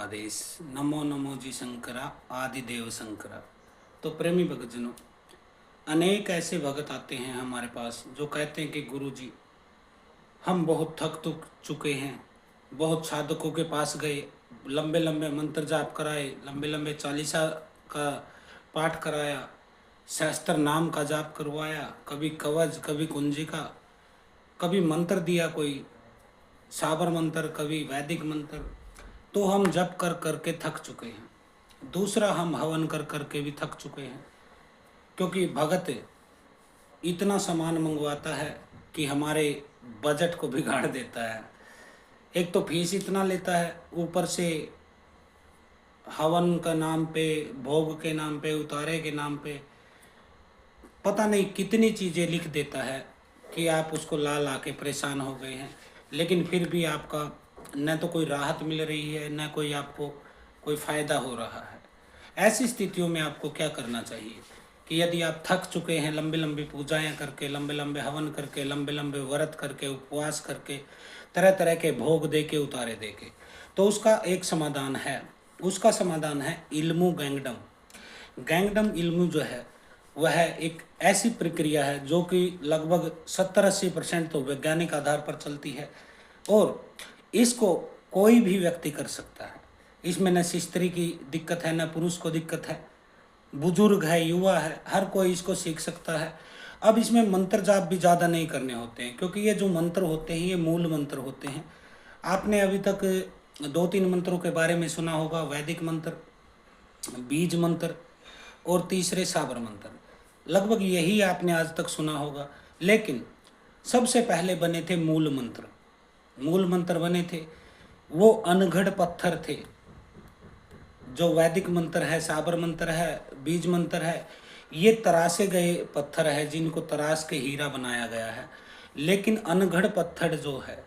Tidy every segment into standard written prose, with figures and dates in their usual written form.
आदेश। नमो नमो जी शंकरा, आदिदेव शंकरा। तो प्रेमी भक्तजनों, अनेक ऐसे भगत आते हैं हमारे पास जो कहते हैं कि गुरु जी, हम बहुत थक चुके हैं, बहुत साधकों के पास गए, लंबे लंबे मंत्र जाप कराए, लंबे लंबे चालीसा का पाठ कराया, शास्त्र नाम का जाप करवाया, कभी कवच, कभी कुंजिका, कभी मंत्र दिया, कोई साबर मंत्र, कभी वैदिक मंत्र। तो हम जप कर करके थक चुके हैं। दूसरा, हम हवन कर करके भी थक चुके हैं, क्योंकि भगत इतना सामान मंगवाता है कि हमारे बजट को बिगाड़ देता है। एक तो फीस इतना लेता है, ऊपर से हवन का नाम पे, भोग के नाम पे, उतारे के नाम पे पता नहीं कितनी चीज़ें लिख देता है कि आप उसको ला ला के परेशान हो गए हैं। लेकिन फिर भी आपका न तो कोई राहत मिल रही है, न कोई आपको कोई फ़ायदा हो रहा है। ऐसी स्थितियों में आपको क्या करना चाहिए कि यदि आप थक चुके हैं लंबी लंबी पूजाएं करके, लंबे लंबे हवन करके, लंबे लंबे व्रत करके, उपवास करके, तरह तरह के भोग दे के, उतारे दे के, तो उसका एक समाधान है। उसका समाधान है इल्मू गैंगडम। गैंगडम इल्मू जो है वह एक ऐसी प्रक्रिया है जो कि लगभग 70-80% तो वैज्ञानिक आधार पर चलती है, और इसको कोई भी व्यक्ति कर सकता है। इसमें न स्त्री की दिक्कत है, न पुरुष को दिक्कत है, बुजुर्ग है, युवा है, हर कोई इसको सीख सकता है। अब इसमें मंत्र जाप भी ज़्यादा नहीं करने होते हैं, क्योंकि ये जो मंत्र होते हैं ये मूल मंत्र होते हैं। आपने अभी तक 2-3 मंत्रों के बारे में सुना होगा, वैदिक मंत्र, बीज मंत्र और तीसरे साबर मंत्र। लगभग यही आपने आज तक सुना होगा। लेकिन सबसे पहले बने थे मूल मंत्र। मूल मंत्र बने थे, वो अनगढ़ पत्थर थे। जो वैदिक मंत्र है, साबर मंत्र है, बीज मंत्र है, ये तरासे गए पत्थर है जिनको तराश के हीरा बनाया गया है। लेकिन अनगढ़ पत्थर जो है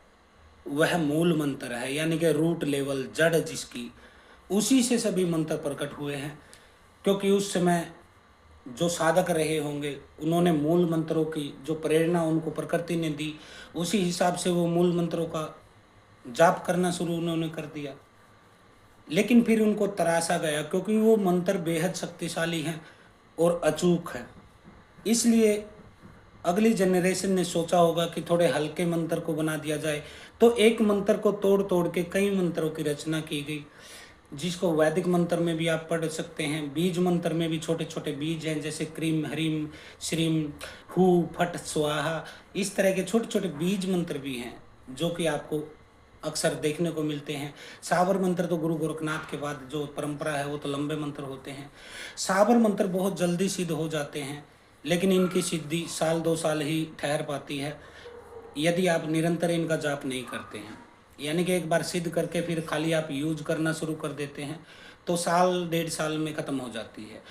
वह मूल मंत्र है, यानी कि रूट लेवल, जड़ जिसकी, उसी से सभी मंत्र प्रकट हुए हैं। क्योंकि उस समय जो साधक रहे होंगे उन्होंने मूल मंत्रों की जो प्रेरणा उनको प्रकृति ने दी, उसी हिसाब से वो मूल मंत्रों का जाप करना शुरू उन्होंने कर दिया। लेकिन फिर उनको तराशा गया, क्योंकि वो मंत्र बेहद शक्तिशाली हैं और अचूक है। इसलिए अगली जनरेशन ने सोचा होगा कि थोड़े हल्के मंत्र को बना दिया जाए, तो एक मंत्र को तोड़ तोड़ के कई मंत्रों की रचना की गई, जिसको वैदिक मंत्र में भी आप पढ़ सकते हैं। बीज मंत्र में भी छोटे छोटे बीज हैं, जैसे क्रीम, हरीम, श्रीम, हु, फट, स्वाहा, इस तरह के छोटे छोटे बीज मंत्र भी हैं जो कि आपको अक्सर देखने को मिलते हैं। साबर मंत्र तो गुरु गोरखनाथ के बाद जो परंपरा है वो तो लंबे मंत्र होते हैं। साबर मंत्र बहुत जल्दी सिद्ध हो जाते हैं, लेकिन इनकी सिद्धि 1-2 साल ही ठहर पाती है यदि आप निरंतर इनका जाप नहीं करते हैं। यानी कि एक बार सिद्ध करके फिर खाली आप यूज करना शुरू कर देते हैं तो 1-1.5 साल में ख़त्म हो जाती है।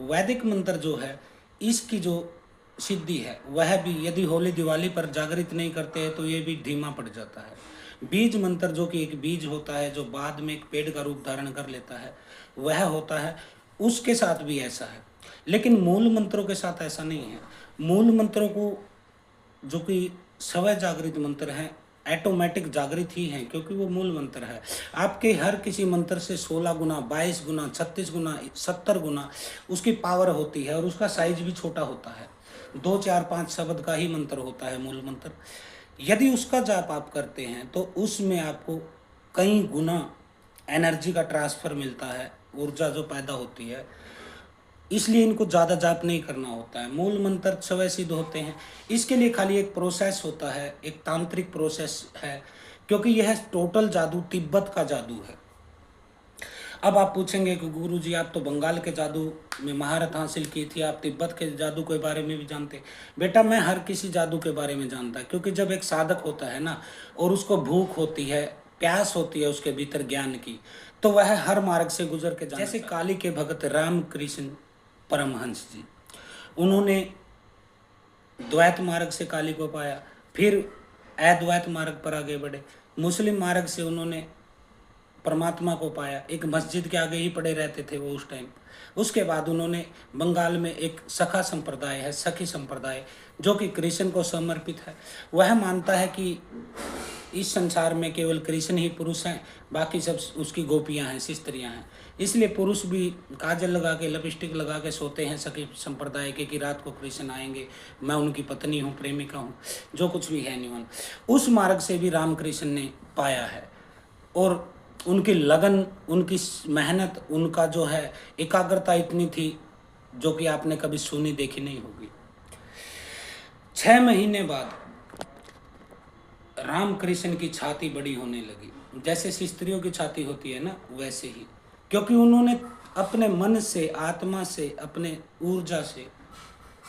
वैदिक मंत्र जो है, इसकी जो सिद्धि है वह भी यदि होली दिवाली पर जागृत नहीं करते हैं तो ये भी धीमा पड़ जाता है। बीज मंत्र जो कि एक बीज होता है जो बाद में एक पेड़ का रूप धारण कर लेता है, वह होता है, उसके साथ भी ऐसा है। लेकिन मूल मंत्रों के साथ ऐसा नहीं है। मूल मंत्रों को जो कि स्वयं जागृत मंत्र हैं, ऑटोमेटिक जागृत ही हैं, क्योंकि वो मूल मंत्र है। आपके हर किसी मंत्र से 16 गुना, 22 गुना, 36 गुना, 70 गुना उसकी पावर होती है, और उसका साइज भी छोटा होता है। 2, 4, 5 शब्द का ही मंत्र होता है मूल मंत्र। यदि उसका जाप आप करते हैं तो उसमें आपको कई गुना एनर्जी का ट्रांसफ़र मिलता है, ऊर्जा जो पैदा होती है। इसलिए इनको ज़्यादा जाप नहीं करना होता है। मूल मंत्र स्वयं सिद्ध होते हैं। इसके लिए खाली एक प्रोसेस होता है, एक तांत्रिक प्रोसेस है, क्योंकि यह टोटल जादू तिब्बत का जादू है। अब आप पूछेंगे कि गुरुजी आप तो बंगाल के जादू में महारत हासिल की थी, आप तिब्बत के जादू के बारे में भी जानते। बेटा, मैं हर किसी जादू के बारे में जानता, क्योंकि जब एक साधक होता है ना, और उसको भूख होती है, प्यास होती है उसके भीतर ज्ञान की, तो वह हर मार्ग से गुजर के जाना। जैसे काली के भगत रामकृष्ण परमहंस जी, उन्होंने द्वैत मार्ग से काली को पाया, फिर अद्वैत मार्ग पर आगे बढ़े, मुस्लिम मार्ग से उन्होंने परमात्मा को पाया। एक मस्जिद के आगे ही पड़े रहते थे वो उस टाइम। उसके बाद उन्होंने बंगाल में एक सखा संप्रदाय है, सखी संप्रदाय, जो कि कृष्ण को समर्पित है। वह मानता है कि इस संसार में केवल कृष्ण ही पुरुष हैं, बाकी सब उसकी गोपियां हैं, स्त्रियां हैं। इसलिए पुरुष भी काजल लगा के, लिपस्टिक लगा के सोते हैं सखी संप्रदाय के कि रात को कृष्ण आएंगे, मैं उनकी पत्नी हूँ, प्रेमिका हूँ, जो कुछ भी है निवन। उस मार्ग से भी रामकृष्ण ने पाया है, और उनकी लगन, उनकी मेहनत, उनका जो है एकाग्रता इतनी थी जो कि आपने कभी सुनी देखी नहीं होगी। 6 महीने बाद रामकृष्ण की छाती बड़ी होने लगी, जैसे स्त्रियों की छाती होती है ना, वैसे ही, क्योंकि उन्होंने अपने मन से, आत्मा से, अपने ऊर्जा से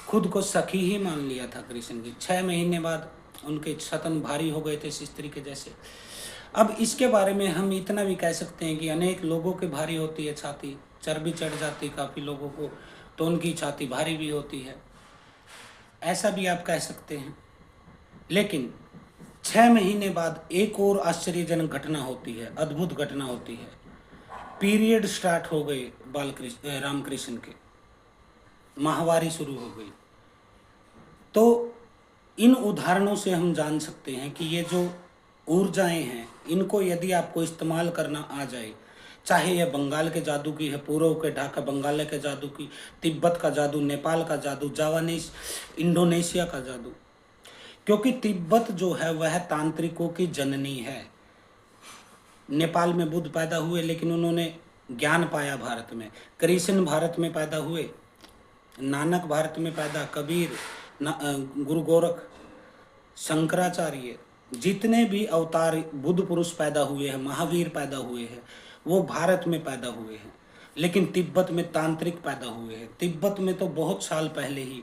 खुद को सखी ही मान लिया था कृष्ण की। 6 महीने बाद उनके छतन भारी हो गए थे स्त्री के जैसे। अब इसके बारे में हम इतना भी कह सकते हैं कि अनेक लोगों के भारी होती है छाती, चर्बी चढ़ जाती काफ़ी लोगों को, तो उनकी छाती भारी भी होती है, ऐसा भी आप कह सकते हैं। लेकिन 6 महीने बाद एक और आश्चर्यजनक घटना होती है, अद्भुत घटना होती है। पीरियड स्टार्ट हो गए रामकृष्ण के, माहवारी शुरू हो गई। तो इन उदाहरणों से हम जान सकते हैं कि ये जो ऊर्जाएं हैं, इनको यदि आपको इस्तेमाल करना आ जाए, चाहे यह बंगाल के जादू की है, पूर्व के ढाका बंगाल के जादू की, तिब्बत का जादू, नेपाल का जादू, जावानीज इंडोनेशिया का जादू, क्योंकि तिब्बत जो है वह तांत्रिकों की जननी है। नेपाल में बुद्ध पैदा हुए, लेकिन उन्होंने ज्ञान पाया भारत में। कृष्ण भारत में पैदा हुए, नानक भारत में पैदा, कबीर, गुरु गोरख, शंकराचार्य, जितने भी अवतार बुद्ध पुरुष पैदा हुए हैं, महावीर पैदा हुए हैं, वो भारत में पैदा हुए हैं। लेकिन तिब्बत में तांत्रिक पैदा हुए हैं। तिब्बत में तो बहुत साल पहले ही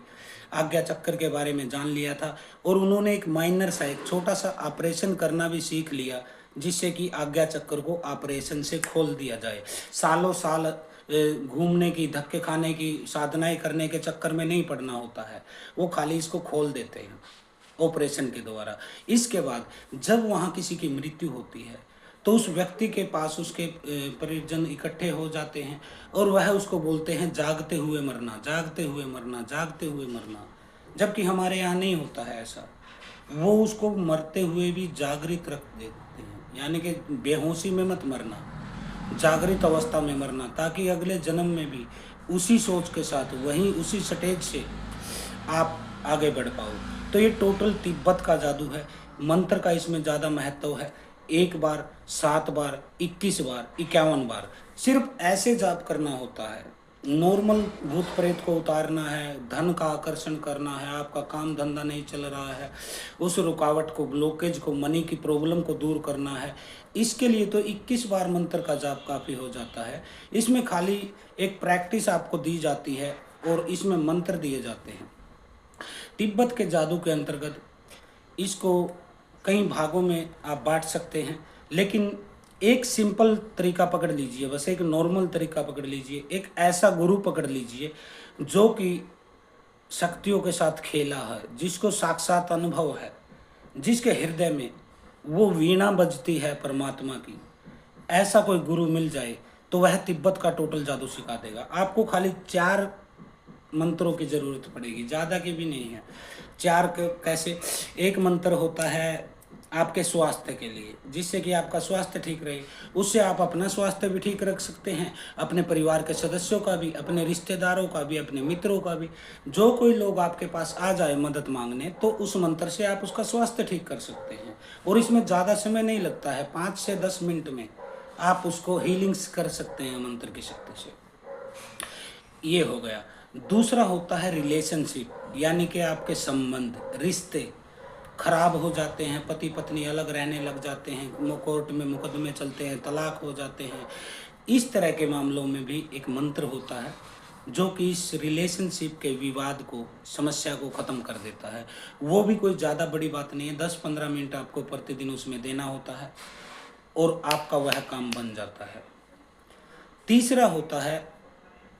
आज्ञा चक्र के बारे में जान लिया था, और उन्होंने एक माइनर सा, एक छोटा सा ऑपरेशन करना भी सीख लिया, जिससे कि आज्ञा चक्र को ऑपरेशन से खोल दिया जाए। सालों साल घूमने की, धक्के खाने की, साधनाएं करने के चक्कर में नहीं पड़ना होता है, वो खाली इसको खोल देते हैं ऑपरेशन के द्वारा। इसके बाद जब वहाँ किसी की मृत्यु होती है तो उस व्यक्ति के पास उसके परिजन इकट्ठे हो जाते हैं, और वह उसको बोलते हैं जागते हुए मरना, जागते हुए मरना, जागते हुए मरना। जबकि हमारे यहाँ नहीं होता है ऐसा, वो उसको मरते हुए भी जागृत रख देते हैं, यानी कि बेहोशी में मत मरना, जागृत अवस्था में मरना, ताकि अगले जन्म में भी उसी सोच के साथ, वहीं उसी स्टेज से आप आगे बढ़ पाओ। तो ये टोटल तिब्बत का जादू है। मंत्र का इसमें ज़्यादा महत्व है। 1 बार, 7 बार, 21 बार, 51 बार सिर्फ ऐसे जाप करना होता है। नॉर्मल भूत प्रेत को उतारना है, धन का आकर्षण करना है, आपका काम धंधा नहीं चल रहा है, उस रुकावट को, ब्लॉकेज को, मनी की प्रॉब्लम को दूर करना है, इसके लिए तो 21 बार मंत्र का जाप काफ़ी हो जाता है। इसमें खाली एक प्रैक्टिस आपको दी जाती है और इसमें मंत्र दिए जाते हैं। तिब्बत के जादू के अंतर्गत इसको कई भागों में आप बांट सकते हैं, लेकिन एक सिंपल तरीका पकड़ लीजिए, बस एक नॉर्मल तरीका पकड़ लीजिए। एक ऐसा गुरु पकड़ लीजिए जो कि शक्तियों के साथ खेला है, जिसको साक्षात अनुभव है, जिसके हृदय में वो वीणा बजती है परमात्मा की। ऐसा कोई गुरु मिल जाए तो वह तिब्बत का टोटल जादू सिखा देगा। आपको खाली 4 मंत्रों की ज़रूरत पड़ेगी, ज़्यादा की भी नहीं है। 4 कैसे? एक मंत्र होता है आपके स्वास्थ्य के लिए, जिससे कि आपका स्वास्थ्य ठीक रहे। उससे आप अपना स्वास्थ्य भी ठीक रख सकते हैं, अपने परिवार के सदस्यों का भी, अपने रिश्तेदारों का भी, अपने मित्रों का भी। जो कोई लोग आपके पास आ जाए मदद मांगने, तो उस मंत्र से आप उसका स्वास्थ्य ठीक कर सकते हैं। और इसमें ज़्यादा समय नहीं लगता है, 5 से 10 मिनट में आप उसको हीलिंग्स कर सकते हैं मंत्र की शक्ति से। ये हो गया। दूसरा होता है रिलेशनशिप, यानी कि आपके संबंध, रिश्ते खराब हो जाते हैं, पति पत्नी अलग रहने लग जाते हैं, कोर्ट में मुकदमे चलते हैं, तलाक हो जाते हैं। इस तरह के मामलों में भी एक मंत्र होता है जो कि इस रिलेशनशिप के विवाद को, समस्या को ख़त्म कर देता है। वो भी कोई ज़्यादा बड़ी बात नहीं है, 10-15 मिनट आपको प्रतिदिन उसमें देना होता है और आपका वह काम बन जाता है। तीसरा होता है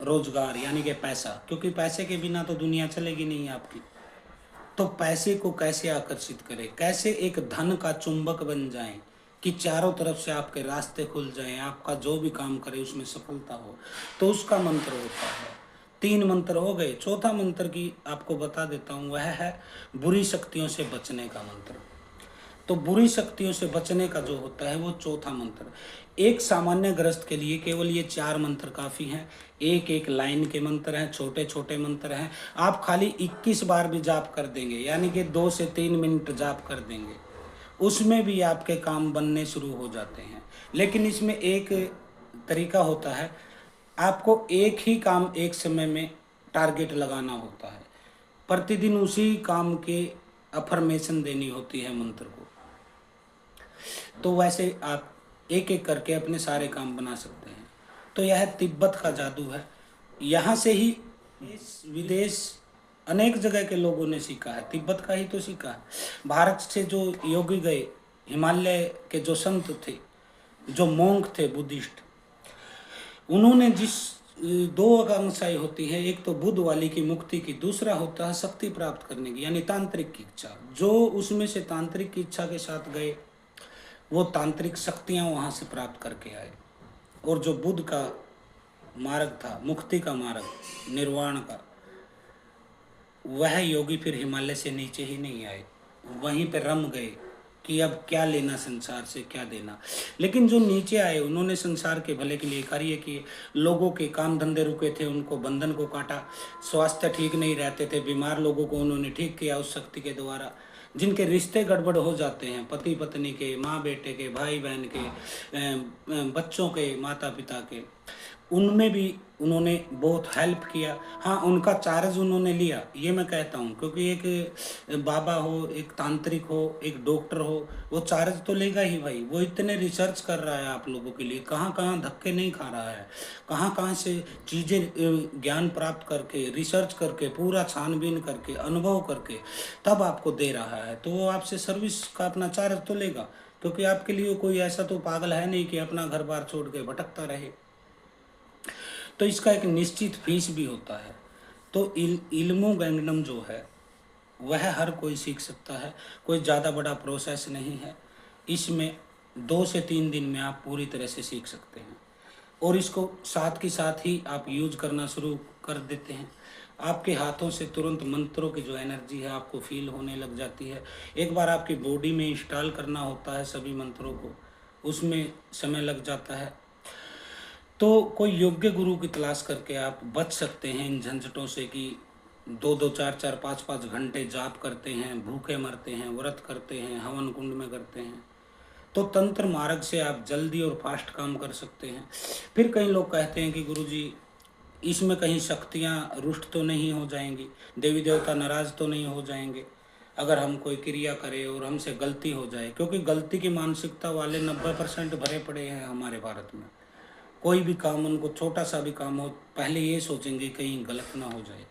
रोजगार, यानी कि पैसा, क्योंकि पैसे के बिना तो दुनिया चलेगी नहीं आपकी। तो पैसे को कैसे आकर्षित करें, कैसे एक धन का चुंबक बन जाएं कि चारों तरफ से आपके रास्ते खुल जाएं, आपका जो भी काम करे उसमें सफलता हो, तो उसका मंत्र होता है। 3 मंत्र हो गए। चौथा मंत्र की आपको बता देता हूँ, वह है बुरी शक्तियों से बचने का मंत्र। तो बुरी शक्तियों से बचने का जो होता है वो चौथा मंत्र। एक सामान्य ग्रस्त के लिए केवल ये 4 मंत्र काफ़ी हैं। एक एक लाइन के मंत्र हैं, छोटे छोटे मंत्र हैं। आप खाली 21 बार भी जाप कर देंगे, यानी कि 2 से 3 मिनट जाप कर देंगे, उसमें भी आपके काम बनने शुरू हो जाते हैं। लेकिन इसमें एक तरीका होता है, आपको एक ही काम एक समय में टारगेट लगाना होता है, प्रतिदिन उसी काम के अफर्मेशन देनी होती है मंत्र को। तो वैसे आप एक एक करके अपने सारे काम बना सकते हैं। तो यह तिब्बत का जादू है। यहाँ से ही इस विदेश अनेक जगह के लोगों ने सीखा है, तिब्बत का ही तो सीखा है। भारत से जो योगी गए, हिमालय के जो संत थे, जो मोंक थे बुद्धिस्ट, उन्होंने जिस 2 आकांक्षाएं होती है, एक तो बुद्ध वाली की मुक्ति की, दूसरा होता है शक्ति प्राप्त करने की, यानी तांत्रिक की इच्छा। जो उसमें से तांत्रिक की इच्छा के साथ गए, वो तांत्रिक शक्तियां वहां से प्राप्त करके आए। और जो बुद्ध का मार्ग था, मुक्ति का मार्ग, निर्वाण का, वह योगी फिर हिमालय से नीचे ही नहीं आए, वहीं पे रम गए कि अब क्या लेना संसार से, क्या देना। लेकिन जो नीचे आए, उन्होंने संसार के भले के लिए कार्य किए। लोगों के काम धंधे रुके थे, उनको बंधन को काटा। स्वास्थ्य ठीक नहीं रहते थे, बीमार लोगों को उन्होंने ठीक किया उस शक्ति के द्वारा। जिनके रिश्ते गड़बड़ हो जाते हैं, पति पत्नी के, माँ बेटे के, भाई बहन के, बच्चों के, माता पिता के, उनमें भी उन्होंने बहुत हेल्प किया। हाँ, उनका चार्ज उन्होंने लिया, ये मैं कहता हूँ, क्योंकि एक बाबा हो, एक तांत्रिक हो, एक डॉक्टर हो, वो चार्ज तो लेगा ही भाई। वो इतने रिसर्च कर रहा है आप लोगों के लिए, कहाँ कहाँ धक्के नहीं खा रहा है, कहाँ कहाँ से चीज़ें ज्ञान प्राप्त करके, रिसर्च करके, पूरा छानबीन करके, अनुभव करके तब आपको दे रहा है। तो वो आपसे सर्विस का अपना चार्ज तो लेगा, क्योंकि आपके लिए कोई ऐसा तो पागल है नहीं कि अपना घर बार छोड़ के भटकता रहे। तो इसका एक निश्चित फीस भी होता है। तो इल्मो गैंगडम जो है वह हर कोई सीख सकता है, कोई ज़्यादा बड़ा प्रोसेस नहीं है। इसमें 2 से 3 दिन में आप पूरी तरह से सीख सकते हैं, और इसको साथ के साथ ही आप यूज करना शुरू कर देते हैं। आपके हाथों से तुरंत मंत्रों की जो एनर्जी है आपको फील होने लग जाती है। एक बार आपकी बॉडी में इंस्टॉल करना होता है सभी मंत्रों को, उसमें समय लग जाता है। तो कोई योग्य गुरु की तलाश करके आप बच सकते हैं इन झंझटों से, कि 2-2, 4-4, 5-5 घंटे जाप करते हैं, भूखे मरते हैं, व्रत करते हैं, हवन कुंड में करते हैं। तो तंत्र मार्ग से आप जल्दी और फास्ट काम कर सकते हैं। फिर कई लोग कहते हैं कि गुरुजी इसमें कहीं शक्तियाँ रुष्ट तो नहीं हो जाएंगी, देवी देवता नाराज तो नहीं हो जाएंगे अगर हम कोई क्रिया करें और हमसे गलती हो जाए, क्योंकि गलती की मानसिकता वाले 90% भरे पड़े हैं हमारे भारत में। कोई भी काम, उनको छोटा सा भी काम हो, पहले ये सोचेंगे कहीं गलत ना हो जाए।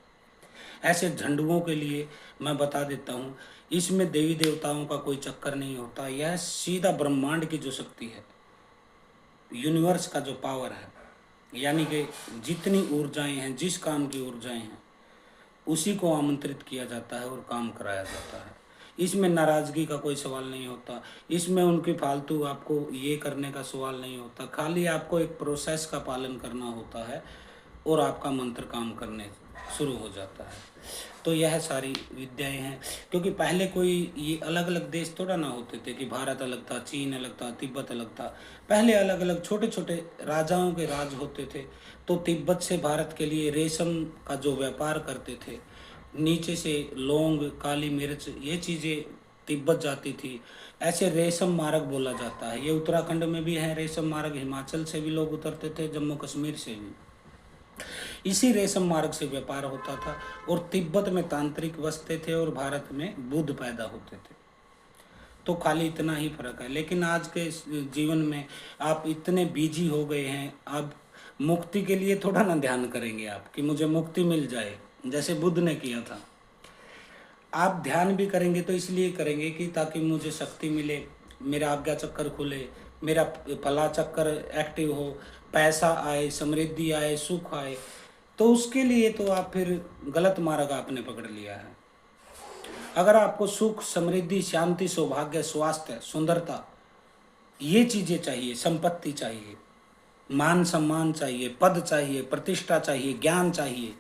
ऐसे झंडुओं के लिए मैं बता देता हूँ, इसमें देवी देवताओं का कोई चक्कर नहीं होता। यह सीधा ब्रह्मांड की जो शक्ति है, यूनिवर्स का जो पावर है, यानी कि जितनी ऊर्जाएं हैं, जिस काम की ऊर्जाएं हैं, उसी को आमंत्रित किया जाता है और काम कराया जाता है। इसमें नाराज़गी का कोई सवाल नहीं होता, इसमें उनकी फालतू आपको ये करने का सवाल नहीं होता। खाली आपको एक प्रोसेस का पालन करना होता है और आपका मंत्र काम करने शुरू हो जाता है। तो यह सारी विद्याएं हैं, क्योंकि पहले कोई ये अलग अलग देश थोड़ा ना होते थे कि भारत अलग था, चीन अलग था, तिब्बत अलग था। पहले अलग अलग छोटे छोटे राजाओं के राज होते थे। तो तिब्बत से भारत के लिए रेशम का जो व्यापार करते थे, नीचे से लौंग, काली मिर्च, ये चीज़ें तिब्बत जाती थी। ऐसे रेशम मार्ग बोला जाता है। ये उत्तराखंड में भी है रेशम मार्ग, हिमाचल से भी लोग उतरते थे, जम्मू कश्मीर से भी। इसी रेशम मार्ग से व्यापार होता था, और तिब्बत में तांत्रिक बसते थे और भारत में बुद्ध पैदा होते थे। तो खाली इतना ही फर्क है। लेकिन आज के जीवन में आप इतने बिजी हो गए हैं, अब मुक्ति के लिए थोड़ा ना ध्यान करेंगे आप कि मुझे मुक्ति मिल जाए, जैसे बुद्ध ने किया था। आप ध्यान भी करेंगे तो इसलिए करेंगे कि ताकि मुझे शक्ति मिले, मेरा आज्ञा चक्कर खुले, मेरा फला चक्कर एक्टिव हो, पैसा आए, समृद्धि आए, सुख आए। तो उसके लिए तो आप फिर गलत मार्ग आपने पकड़ लिया है। अगर आपको सुख, समृद्धि, शांति, सौभाग्य, स्वास्थ्य, सुंदरता, ये चीज़ें चाहिए, संपत्ति चाहिए, मान सम्मान चाहिए, पद चाहिए, प्रतिष्ठा चाहिए, ज्ञान चाहिए,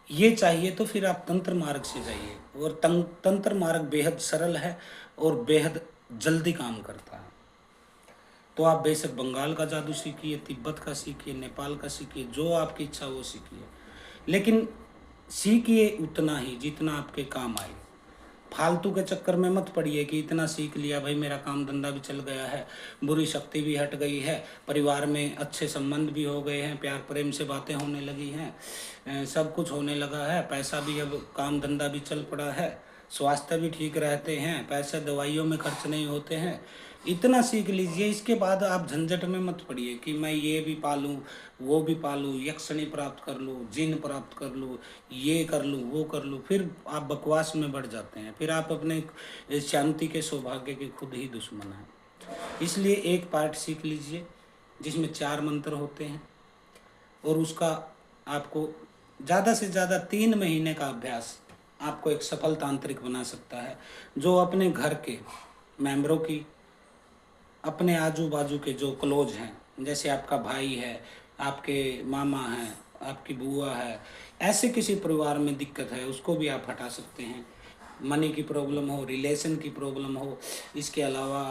ये चाहिए, तो फिर आप तंत्र मार्ग से जाइए। और तंत्र मार्ग बेहद सरल है और बेहद जल्दी काम करता है। तो आप बेशक बंगाल का जादू सीखिए, तिब्बत का सीखिए, नेपाल का सीखिए, जो आपकी इच्छा वो सीखिए, लेकिन सीखिए उतना ही जितना आपके काम आए। फालतू के चक्कर में मत पड़िए कि इतना सीख लिया भाई, मेरा काम धंधा भी चल गया है, बुरी शक्ति भी हट गई है, परिवार में अच्छे संबंध भी हो गए हैं, प्यार प्रेम से बातें होने लगी हैं, सब कुछ होने लगा है, पैसा भी अब काम धंधा भी चल पड़ा है, स्वास्थ्य भी ठीक रहते हैं, पैसे दवाइयों में खर्च नहीं होते हैं। इतना सीख लीजिए, इसके बाद आप झंझट में मत पड़िए कि मैं ये भी पालूँ, वो भी पालूँ, यक्षिणी प्राप्त कर लूँ, जिन प्राप्त कर लूँ, ये कर लूँ, वो कर लूँ। फिर आप बकवास में बढ़ जाते हैं, फिर आप अपने शांति के सौभाग्य के खुद ही दुश्मन हैं। इसलिए एक पाठ सीख लीजिए जिसमें 4 मंत्र होते हैं, और उसका आपको ज़्यादा से ज़्यादा 3 महीने का अभ्यास आपको एक सफल तांत्रिक बना सकता है, जो अपने घर के मेंबरों की, अपने आजू बाजू के जो क्लोज हैं, जैसे आपका भाई है, आपके मामा हैं, आपकी बुआ है, ऐसे किसी परिवार में दिक्कत है उसको भी आप हटा सकते हैं। मनी की प्रॉब्लम हो, रिलेशन की प्रॉब्लम हो, इसके अलावा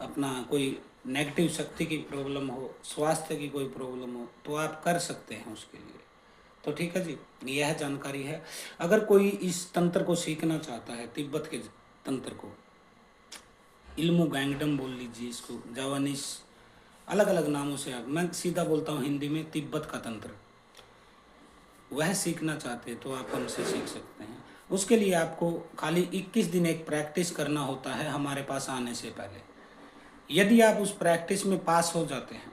अपना कोई नेगेटिव शक्ति की प्रॉब्लम हो, स्वास्थ्य की कोई प्रॉब्लम हो, तो आप कर सकते हैं उसके लिए। तो ठीक है जी, यह जानकारी है। अगर कोई इस तंत्र को सीखना चाहता है, तिब्बत के तंत्र को, इल्मु गैंगडम बोल लीजिए इसको, जावानीस, अलग अलग नामों से, आप, मैं सीधा बोलता हूँ हिंदी में, तिब्बत का तंत्र, वह सीखना चाहते हैं तो आप हमसे सीख सकते हैं। उसके लिए आपको खाली 21 दिन एक प्रैक्टिस करना होता है हमारे पास आने से पहले। यदि आप उस प्रैक्टिस में पास हो जाते हैं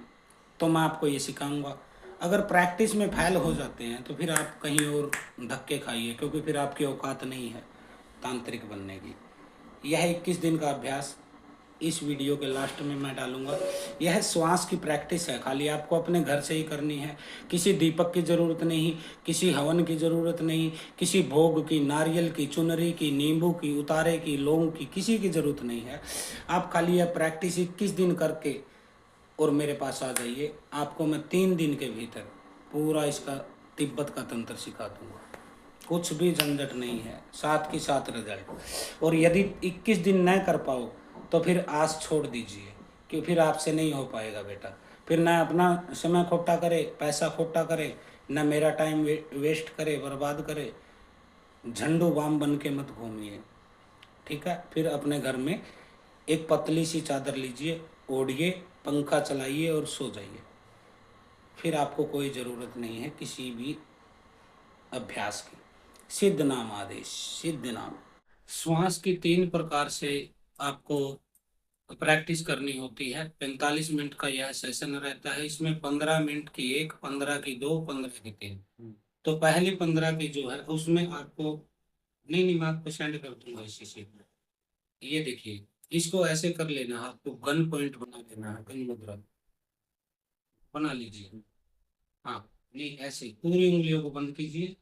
तो मैं आपको ये सिखाऊंगा। अगर प्रैक्टिस में फेल हो जाते हैं तो फिर आप कहीं और धक्के खाइए, क्योंकि फिर आपकी औकात नहीं है तांत्रिक बनने की। यह 21 दिन का अभ्यास इस वीडियो के लास्ट में मैं डालूंगा। यह श्वास की प्रैक्टिस है, खाली आपको अपने घर से ही करनी है। किसी दीपक की ज़रूरत नहीं, किसी हवन की ज़रूरत नहीं, किसी भोग की, नारियल की, चुनरी की, नींबू की, उतारे की, लौंग की, किसी की ज़रूरत नहीं है। आप खाली यह प्रैक्टिस 21 दिन करके और मेरे पास आ जाइए। आपको मैं 3 दिन के भीतर पूरा इसका तिब्बत का तंत्र सिखा दूंगा। कुछ भी झंझट नहीं है, साथ की साथ रिजल्ट। और यदि 21 दिन न कर पाओ तो फिर आस छोड़ दीजिए, कि फिर आपसे नहीं हो पाएगा बेटा। फिर ना अपना समय खोटा करे, पैसा खोटा करे, ना मेरा टाइम वेस्ट करे, बर्बाद करे। झंडू बाम बन के मत घूमिए, ठीक है। फिर अपने घर में एक पतली सी चादर लीजिए, ओढ़िए, पंखा चलाइए और सो जाइए। फिर आपको कोई ज़रूरत नहीं है किसी भी अभ्यास की। सिद्ध नाम आदेश, सिद्ध नाम। श्वास की 3 प्रकार से आपको प्रैक्टिस करनी होती है। 45 मिनट का यह सेशन रहता है। इसमें 15 मिनट की एक, 15 की दो, 15 की 3। तो पहली 15 की जो है उसमें आपको, नहीं नहीं, मैं आपको सेंड कर दूंगा इसी से। ये देखिए, इसको ऐसे कर लेना, आपको गन पॉइंट बना लेना है, गन मुद्रा बना लीजिए। हाँ, नहीं ऐसे पूरी उंगलियों को बंद कीजिए।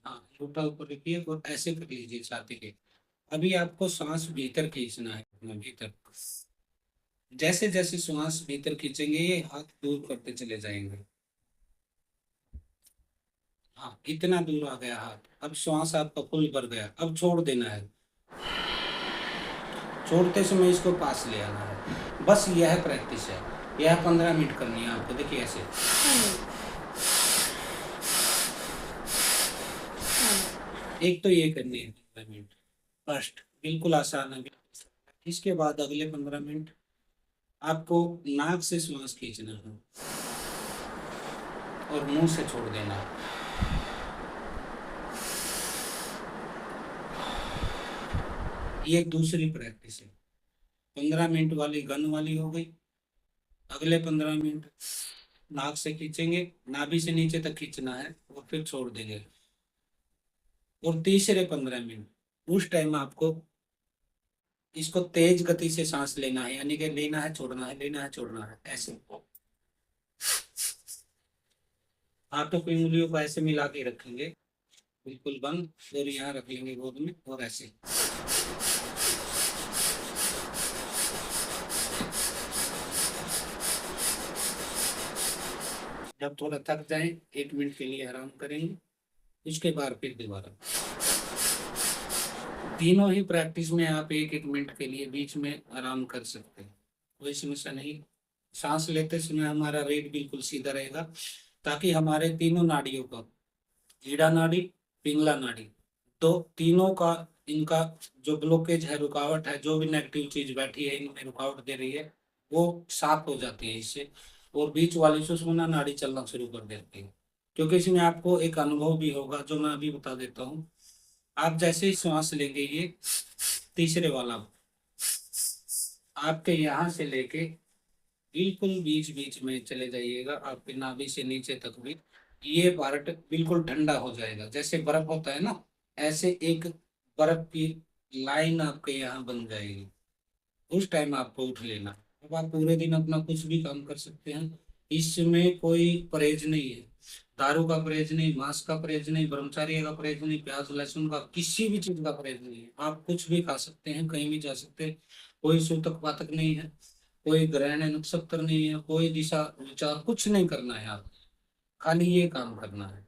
हाँ, अंगूठा ऊपर रखिए और ऐसे कर लीजिए छाती के। अभी आपको सांस भीतर खींचना है, अपना भीतर। जैसे जैसे श्वास भीतर खींचेंगे ये हाथ दूर करते चले जाएंगे। हाँ, इतना दूर आ गया हाथ। अब श्वास आपका फुल भर गया, अब छोड़ देना है। छोड़ते समय इसको पास ले आना है। बस यह प्रैक्टिस है। यह 15 मिनट करनी है आपको। देखिए ऐसे, एक तो ये करनी है 15 मिनट फर्स्ट, बिल्कुल आसान है। इसके बाद अगले 15 मिनट आपको नाक से श्वास खींचना है और मुंह से छोड़ देना है। ये दूसरी प्रैक्टिस है। 15 मिनट वाली गन वाली हो गई। अगले 15 मिनट नाक से खींचेंगे, नाभि से नीचे तक खींचना है और फिर छोड़ देंगे। और तीसरे 15 मिनट उस टाइम आपको इसको तेज गति से सांस लेना है, यानी कि लेना है छोड़ना है, लेना है छोड़ना है, ऐसे। हाथों की उंगलियों को ऐसे मिला के रखेंगे, बिल्कुल बंद, और यहाँ रख लेंगे गोद में और ऐसे। जब थोड़ा थक जाए 1 मिनट के लिए आराम करेंगे, उसके बाद फिर दोबारा। तीनों ही प्रैक्टिस में आप एक एक मिनट के लिए बीच में आराम कर सकते हैं, कोई समस्या नहीं। सांस लेते समय हमारा रेट बिल्कुल सीधा रहेगा, ताकि हमारे तीनों नाड़ियों का, ईड़ा नाड़ी, पिंगला नाड़ी, तो तीनों का, इनका जो ब्लॉकेज है, रुकावट है, जो भी नेगेटिव चीज बैठी है इनमें रुकावट दे रही है, वो साफ हो जाती है इससे। और बीच वाली सुषुम्ना नाड़ी चलना शुरू कर देती है। क्योंकि इसमें आपको एक अनुभव भी होगा जो मैं अभी बता देता हूँ। आप जैसे ही श्वास लेंगे, ये तीसरे वाला, आपके यहाँ से लेके बिल्कुल बीच बीच में चले जाइएगा, आपके नाभि से नीचे तक भी ये पार्ट बिल्कुल ठंडा हो जाएगा, जैसे बर्फ होता है ना, ऐसे एक बर्फ की लाइन आपके यहाँ बन जाएगी। उस टाइम आपको उठ लेना। अब आप पूरे दिन अपना कुछ भी काम कर सकते हैं, इसमें कोई परहेज नहीं है। दारू का परहेज नहीं, मांस का परहेज नहीं, ब्रह्मचर्य का परहेज नहीं, प्याज लहसुन का किसी भी चीज का परहेज नहीं है। आप कुछ भी खा सकते हैं, कहीं भी जा सकते हैं, कोई सूतक पातक नहीं है, कोई ग्रहण नक्षत्र नहीं है, कोई दिशा विचार कुछ नहीं करना है। आप खाली ये काम करना है।